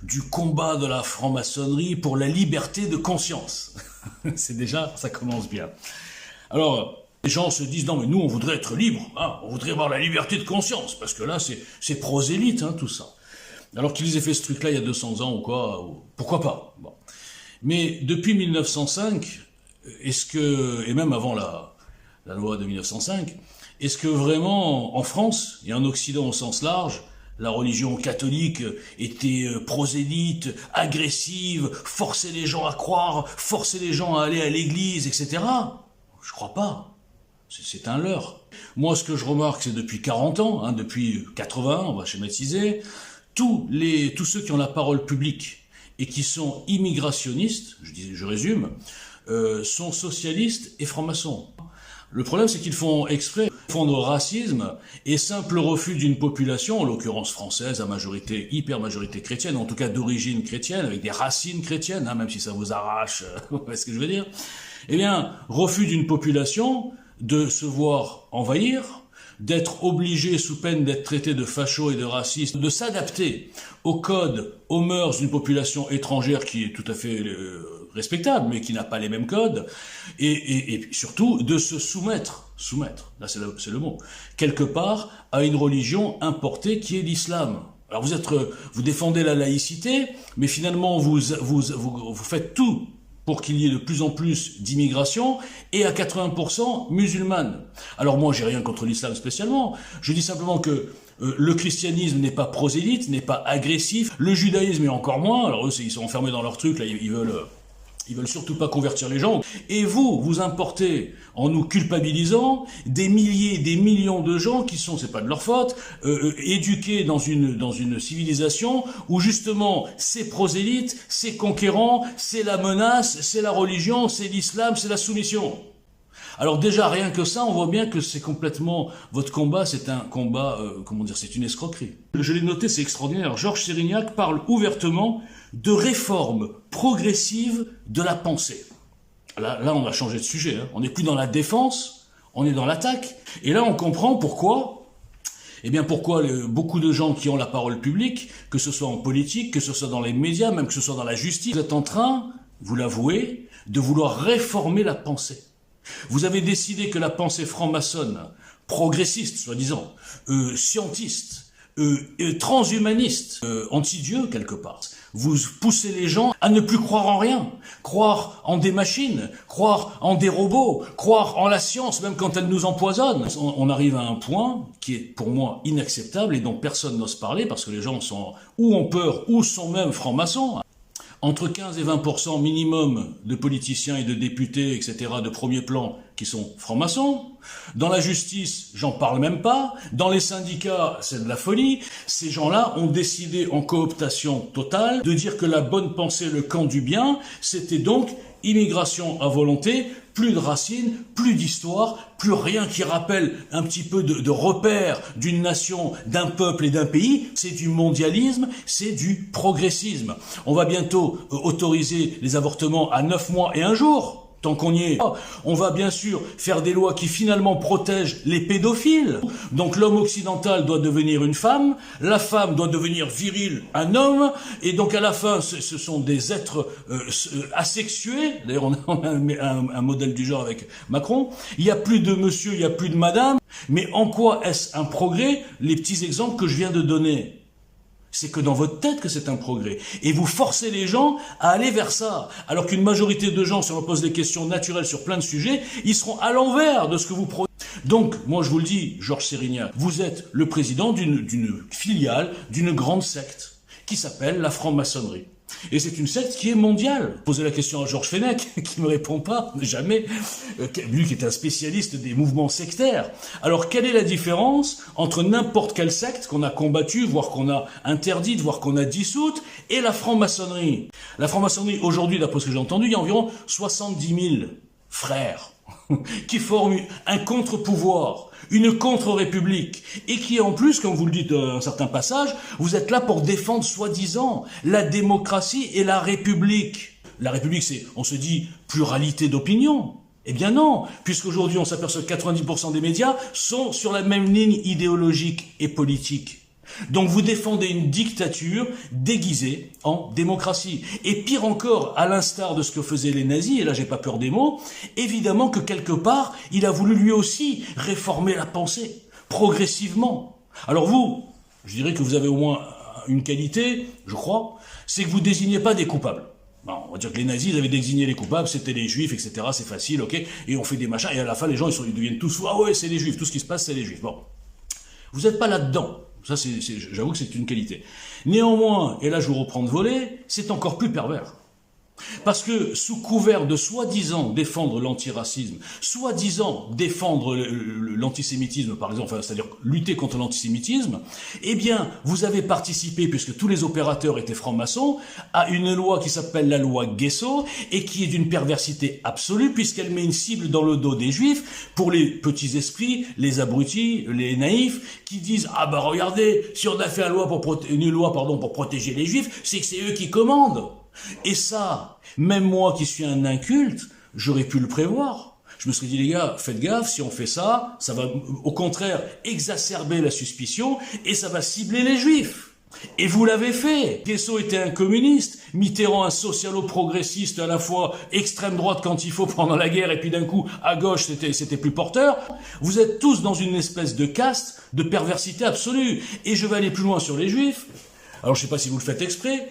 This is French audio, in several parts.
du combat de la franc-maçonnerie pour la liberté de conscience. C'est déjà, ça commence bien. Alors, les gens se disent, non mais nous on voudrait être libres, hein, on voudrait avoir la liberté de conscience, parce que là c'est prosélyte, hein, tout ça. Alors qu'ils aient fait ce truc-là il y a 200 ans ou quoi, pourquoi pas, bon. Mais depuis 1905, est-ce que, et même avant la loi de 1905, est-ce que vraiment, en France, et en Occident au sens large, la religion catholique était prosélyte, agressive, forçait les gens à croire, forçait les gens à aller à l'église, etc. Je crois pas. C'est un leurre. Moi, ce que je remarque, c'est depuis 40 ans, hein, depuis 80, on va schématiser, tous ceux qui ont la parole publique et qui sont immigrationnistes, je résume, sont socialistes et francs-maçons. Le problème, c'est qu'ils font exprès, font de racisme et simple refus d'une population, en l'occurrence française, à majorité, hyper majorité chrétienne, en tout cas d'origine chrétienne, avec des racines chrétiennes, hein, même si ça vous arrache, vous voyez ce que je veux dire. Eh bien, refus d'une population de se voir envahir, d'être obligé, sous peine d'être traité de facho et de raciste, de s'adapter aux codes, aux mœurs d'une population étrangère qui est tout à fait respectable, mais qui n'a pas les mêmes codes, et surtout de se soumettre, là c'est le mot, quelque part à une religion importée qui est l'islam. Alors vous défendez la laïcité, mais finalement vous faites tout pour qu'il y ait de plus en plus d'immigration, et à 80% musulmane. Alors moi, j'ai rien contre l'islam spécialement, je dis simplement que le christianisme n'est pas prosélyte, n'est pas agressif, le judaïsme est encore moins, alors eux, ils sont enfermés dans leur truc, là, ils veulent surtout pas convertir les gens. Et vous importez, en nous culpabilisant, des milliers, des millions de gens qui sont, c'est pas de leur faute, éduqués dans une civilisation où justement c'est prosélyte, c'est conquérant, c'est la menace, c'est la religion, c'est l'islam, c'est la soumission. Alors déjà, rien que ça, on voit bien que c'est complètement... Votre combat, c'est un combat, c'est une escroquerie. Je l'ai noté, c'est extraordinaire. Georges Sérignac parle ouvertement de réforme progressive de la pensée. Là, on a changé de sujet. Hein. On n'est plus dans la défense, on est dans l'attaque. Et là, on comprend pourquoi... pourquoi beaucoup de gens qui ont la parole publique, que ce soit en politique, que ce soit dans les médias, même que ce soit dans la justice, vous êtes en train, vous l'avouez, de vouloir réformer la pensée. Vous avez décidé que la pensée franc-maçonne, progressiste, soi-disant, scientiste, transhumaniste, anti-Dieu quelque part, vous poussez les gens à ne plus croire en rien, croire en des machines, croire en des robots, croire en la science, même quand elle nous empoisonne. On arrive à un point qui est pour moi inacceptable et dont personne n'ose parler parce que les gens sont ou ont peur ou sont même francs-maçons. Entre 15 et 20% minimum de politiciens et de députés, etc., de premier plan, qui sont francs-maçons. Dans la justice, j'en parle même pas. Dans les syndicats, c'est de la folie. Ces gens-là ont décidé en cooptation totale de dire que la bonne pensée, le camp du bien, c'était donc immigration à volonté, plus de racines, plus d'histoire, plus rien qui rappelle un petit peu de repères d'une nation, d'un peuple et d'un pays. C'est du mondialisme, c'est du progressisme. On va bientôt autoriser les avortements à 9 mois et 1 jour. Tant qu'on y est, on va bien sûr faire des lois qui finalement protègent les pédophiles. Donc l'homme occidental doit devenir une femme, la femme doit devenir virile, un homme, et donc à la fin ce sont des êtres asexués. D'ailleurs on a un modèle du genre avec Macron. Il n'y a plus de monsieur, il n'y a plus de madame. Mais en quoi est-ce un progrès? Les petits exemples que je viens de donner. C'est que dans votre tête que c'est un progrès. Et vous forcez les gens à aller vers ça. Alors qu'une majorité de gens, si on leur pose des questions naturelles sur plein de sujets, ils seront à l'envers de ce que vous prenez. Donc, moi je vous le dis, Georges Sérignac, vous êtes le président d'une filiale, d'une grande secte, qui s'appelle la franc-maçonnerie. Et c'est une secte qui est mondiale. Posez la question à Georges Fenech, qui ne me répond pas, jamais, lui qui est un spécialiste des mouvements sectaires. Alors, quelle est la différence entre n'importe quelle secte qu'on a combattue, voire qu'on a interdite, voire qu'on a dissoute, et la franc-maçonnerie? La franc-maçonnerie, aujourd'hui, d'après ce que j'ai entendu, il y a environ 70 000 frères qui forment un contre-pouvoir, une contre-république, et qui en plus, comme vous le dites dans un certain passage, vous êtes là pour défendre soi-disant la démocratie et la république. La république, c'est, on se dit, pluralité d'opinion. Eh bien non, puisqu'aujourd'hui on s'aperçoit que 90% des médias sont sur la même ligne idéologique et politique. Donc vous défendez une dictature déguisée en démocratie. Et pire encore, à l'instar de ce que faisaient les nazis, et là j'ai pas peur des mots, évidemment que quelque part, il a voulu lui aussi réformer la pensée, progressivement. Alors vous, je dirais que vous avez au moins une qualité, je crois, c'est que vous désignez pas des coupables. Bon, on va dire que les nazis, ils avaient désigné les coupables, c'était les juifs, etc., c'est facile, ok, et on fait des machins, et à la fin, les gens, ils deviennent tous fous, ah ouais, c'est les juifs, tout ce qui se passe, c'est les juifs. Bon. Vous n'êtes pas là-dedans. Ça, j'avoue que c'est une qualité. Néanmoins, et là je vous reprends de voler, c'est encore plus pervers. Parce que sous couvert de soi-disant défendre l'antiracisme, soi-disant défendre l'antisémitisme par exemple, enfin, c'est-à-dire lutter contre l'antisémitisme, eh bien vous avez participé, puisque tous les opérateurs étaient francs-maçons, à une loi qui s'appelle la loi Guesso et qui est d'une perversité absolue puisqu'elle met une cible dans le dos des juifs pour les petits esprits, les abrutis, les naïfs qui disent ah bah regardez, si on a fait une loi pour protéger les juifs, c'est que c'est eux qui commandent. Et ça, même moi qui suis un inculte, j'aurais pu le prévoir. Je me serais dit, les gars, faites gaffe, si on fait ça, ça va au contraire exacerber la suspicion et ça va cibler les juifs. Et vous l'avez fait. Guesso était un communiste, Mitterrand un socialo-progressiste à la fois extrême droite quand il faut pendant la guerre et puis d'un coup à gauche c'était plus porteur. Vous êtes tous dans une espèce de caste, de perversité absolue. Et je vais aller plus loin sur les juifs. Alors je sais pas si vous le faites exprès.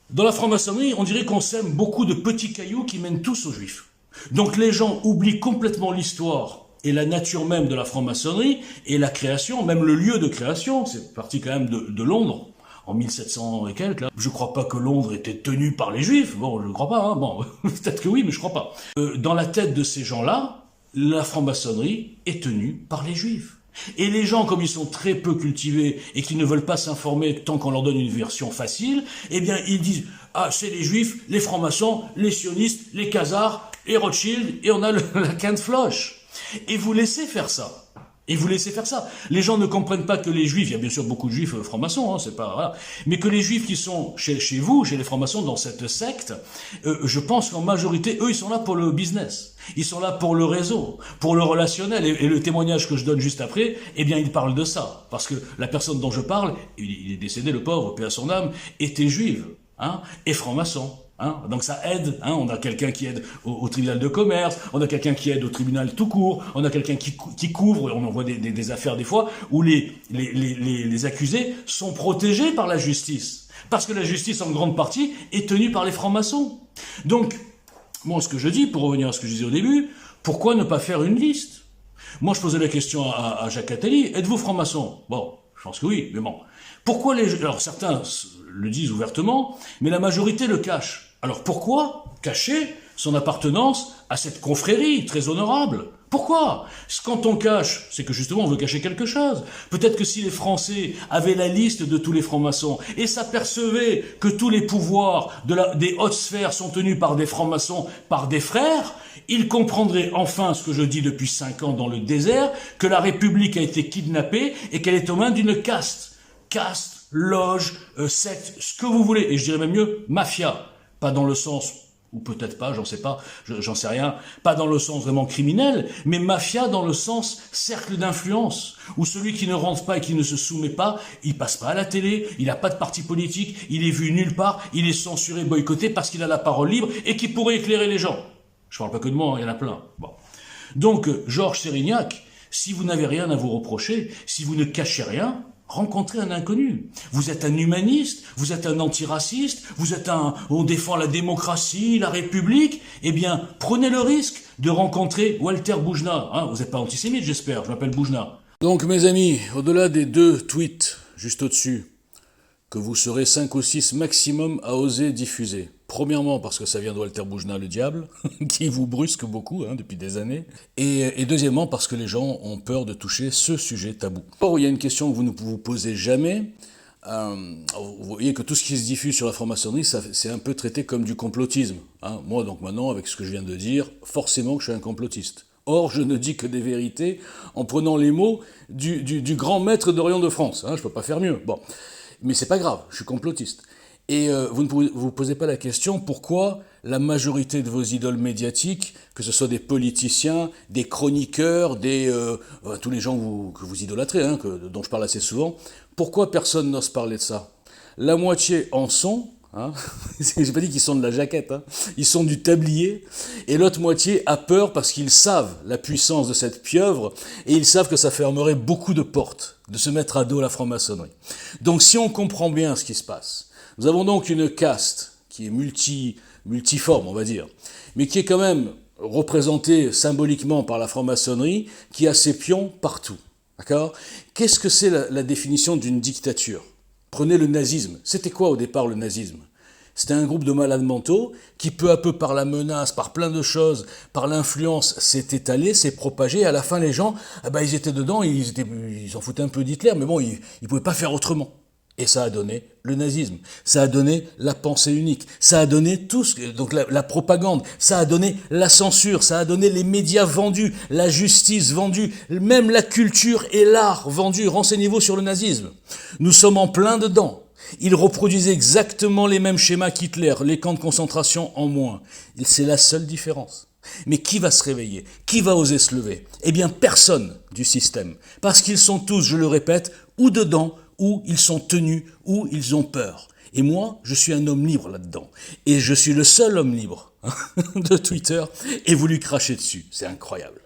Dans la franc-maçonnerie, on dirait qu'on sème beaucoup de petits cailloux qui mènent tous aux juifs. Donc les gens oublient complètement l'histoire et la nature même de la franc-maçonnerie et la création, même le lieu de création. C'est parti quand même de Londres, en 1700 et quelques. Là. Je crois pas que Londres était tenu par les juifs. Bon, je ne crois pas. Hein. Bon, peut-être que oui, mais je crois pas. Dans la tête de ces gens-là, la franc-maçonnerie est tenue par les juifs. Et les gens, comme ils sont très peu cultivés et qui ne veulent pas s'informer tant qu'on leur donne une version facile, eh bien, ils disent « Ah, c'est les juifs, les francs-maçons, les sionistes, les khazars, les Rothschild, et on a la quinte floche. » Et vous laissez faire ça. Et vous laissez faire ça. Les gens ne comprennent pas que les juifs, il y a bien sûr beaucoup de juifs francs-maçons, hein, c'est pas voilà, mais que les juifs qui sont chez vous, chez les francs-maçons, dans cette secte, je pense qu'en majorité, eux, ils sont là pour le business. Ils sont là pour le réseau, pour le relationnel. Et le témoignage que je donne juste après, eh bien, il parle de ça. Parce que la personne dont je parle, il est décédé, le pauvre, paix à son âme, était juive, hein, et franc-maçon. Hein, donc ça aide, hein, on a quelqu'un qui aide au tribunal de commerce, on a quelqu'un qui aide au tribunal tout court, on a quelqu'un qui couvre, on en voit des affaires des fois où les accusés sont protégés par la justice, parce que la justice en grande partie est tenue par les francs-maçons. Donc, moi ce que je dis, pour revenir à ce que je disais au début, pourquoi ne pas faire une liste? Moi je posais la question à Jacques Attali, êtes-vous franc-maçon? Bon, je pense que oui, mais bon. Pourquoi alors certains le disent ouvertement, mais la majorité le cache. Alors pourquoi cacher son appartenance à cette confrérie très honorable? Pourquoi? Quand on cache, c'est que justement on veut cacher quelque chose. Peut-être que si les Français avaient la liste de tous les francs-maçons et s'apercevaient que tous les pouvoirs des hautes sphères sont tenus par des francs-maçons, par des frères, ils comprendraient enfin ce que je dis depuis 5 ans dans le désert, que la République a été kidnappée et qu'elle est aux mains d'une caste. Caste, loge, secte, ce que vous voulez. Et je dirais même mieux, mafia. Pas dans le sens, ou peut-être pas, j'en sais pas, j'en sais rien, pas dans le sens vraiment criminel, mais mafia dans le sens cercle d'influence, où celui qui ne rentre pas et qui ne se soumet pas, il passe pas à la télé, il n'a pas de parti politique, il est vu nulle part, il est censuré, boycotté parce qu'il a la parole libre et qui pourrait éclairer les gens. Je parle pas que de moi, il y en a plein. Bon. Donc, Georges Sérignac, si vous n'avez rien à vous reprocher, si vous ne cachez rien, rencontrez un inconnu. Vous êtes un humaniste, vous êtes un antiraciste, on défend la démocratie, la République, eh bien, prenez le risque de rencontrer Walter Boujna. Hein, vous n'êtes pas antisémite, j'espère, je m'appelle Boujna. Donc, mes amis, au-delà des 2 tweets, juste au-dessus, que vous serez 5 ou 6 maximum à oser diffuser. Premièrement, parce que ça vient de Walter Boujna, le diable, qui vous brusque beaucoup depuis des années. Et deuxièmement, parce que les gens ont peur de toucher ce sujet tabou. Or, il y a une question que vous ne vous posez jamais. Vous voyez que tout ce qui se diffuse sur la franc-maçonnerie, c'est un peu traité comme du complotisme. Hein. Moi, donc maintenant, avec ce que je viens de dire, forcément que je suis un complotiste. Or, je ne dis que des vérités en prenant les mots du grand maître d'Orient de France. Hein, je ne peux pas faire mieux. Bon. Mais c'est pas grave, je suis complotiste. Et vous ne vous posez pas la question pourquoi la majorité de vos idoles médiatiques, que ce soit des politiciens, des chroniqueurs, tous les gens que vous idolâtrez, dont je parle assez souvent, Pourquoi personne n'ose parler de ça? La moitié en sont, hein, j'ai pas dit qu'ils sont de la jaquette, hein, ils sont du tablier, et l'autre moitié a peur parce qu'ils savent la puissance de cette pieuvre, et ils savent que ça fermerait beaucoup de portes, de se mettre à dos la franc-maçonnerie. Donc si on comprend bien ce qui se passe, nous avons donc une caste qui est multiforme, on va dire, mais qui est quand même représentée symboliquement par la franc-maçonnerie, qui a ses pions partout. D'accord? Qu'est-ce que c'est la définition d'une dictature? Prenez le nazisme. C'était quoi au départ le nazisme? C'était un groupe de malades mentaux qui peu à peu par la menace, par plein de choses, par l'influence s'est étalé, s'est propagé. À la fin les gens, ils étaient dedans, ils s'en foutaient un peu d'Hitler, mais bon, ils pouvaient pas faire autrement. Et ça a donné le nazisme, ça a donné la pensée unique, ça a donné tout donc la propagande, ça a donné la censure, ça a donné les médias vendus, la justice vendue, même la culture et l'art vendus. Renseignez-vous sur le nazisme. Nous sommes en plein dedans. Ils reproduisent exactement les mêmes schémas qu'Hitler, les camps de concentration en moins. C'est la seule différence. Mais qui va se réveiller? Qui va oser se lever? Eh bien, personne du système. Parce qu'ils sont tous, je le répète, ou dedans, ou ils sont tenus, ou ils ont peur. Et moi, je suis un homme libre là-dedans. Et je suis le seul homme libre de Twitter, et vous lui crachez dessus. C'est incroyable.